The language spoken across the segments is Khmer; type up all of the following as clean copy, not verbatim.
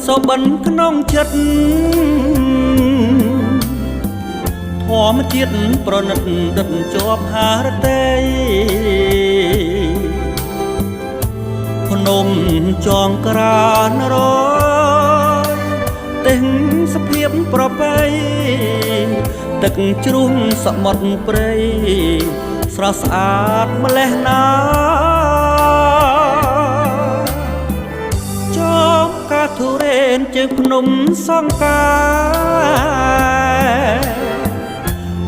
សូបិនក្នុងចិត្តធម្មជាតិប្រណិតដិតជាប់ហារតីភ្នំចងក្រានរយទាំងសភាពប្រពៃទឹកជ្រុំសមុទ្រព្រៃស្រស់ស្អាតម្លេះណាចំកាធុរេនជើងភ្នំសង្កា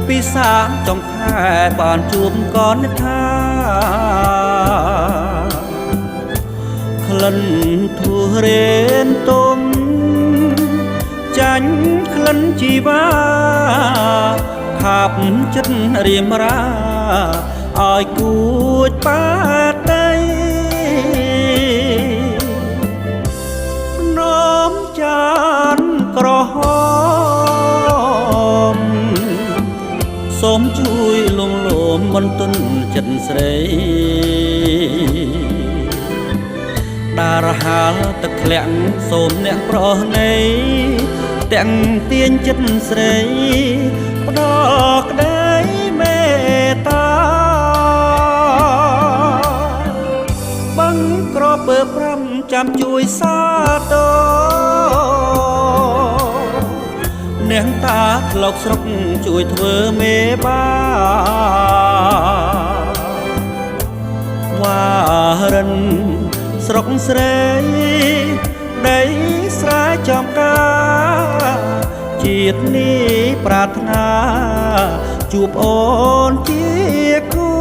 ពិសាចុងខែបានជួបកនថាក្លិនធុរេនទុំចាញ់ក្លិនជីវ៉ាខាប់ចិត្តរៀមរាឲ្យគួចបាតីនោមចានក្រហមសូមជួយលងលោមបន្ទន់ចិត្តស្រីដារហាលទឹកធ្លាក់សូមអ្នកប្រណីទាំងទាញចិត្តស្រីផ្ដល់ក្ដីមេត្តាបង្ក្រពើ5ចាំជួយសាទរនាងតាធ្លោកស្រុកជួយធ្វើមេបាវ៉ារិនស្រុកស្រីដីស្រែចំការជាតិនេះប្រាថ្នាជួបអូនជាគូ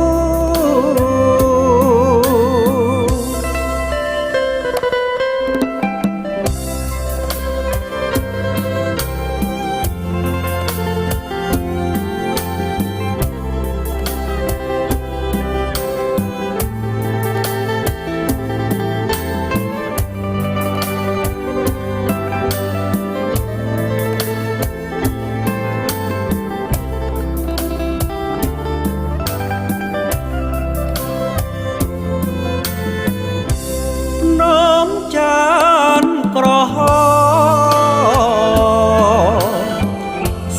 ក្រហម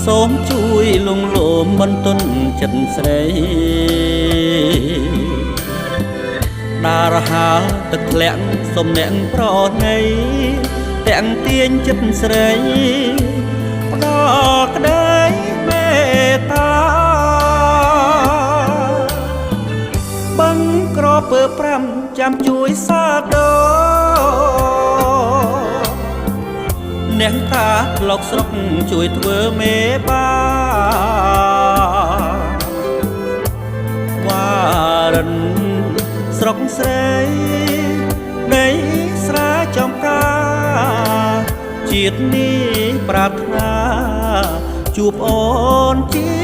សូមជួយលងលោមបន្ទន់ចិត្តស្រីដារហាលទឹកធ្លាក់សូមអ្នកប្រណីទាំងទាញចិត្តស្រីផ្ដល់ក្ដីមេត្តាបង្ក្រពើ5ចាំជួយសាទរនាងតាធ្លោកស្រុកជួយធ្វើមេបាវ៉ារិនស្រុកស្រីដីស្រែចំការជាតិនេះប្រាថ្នាជួបអូនជា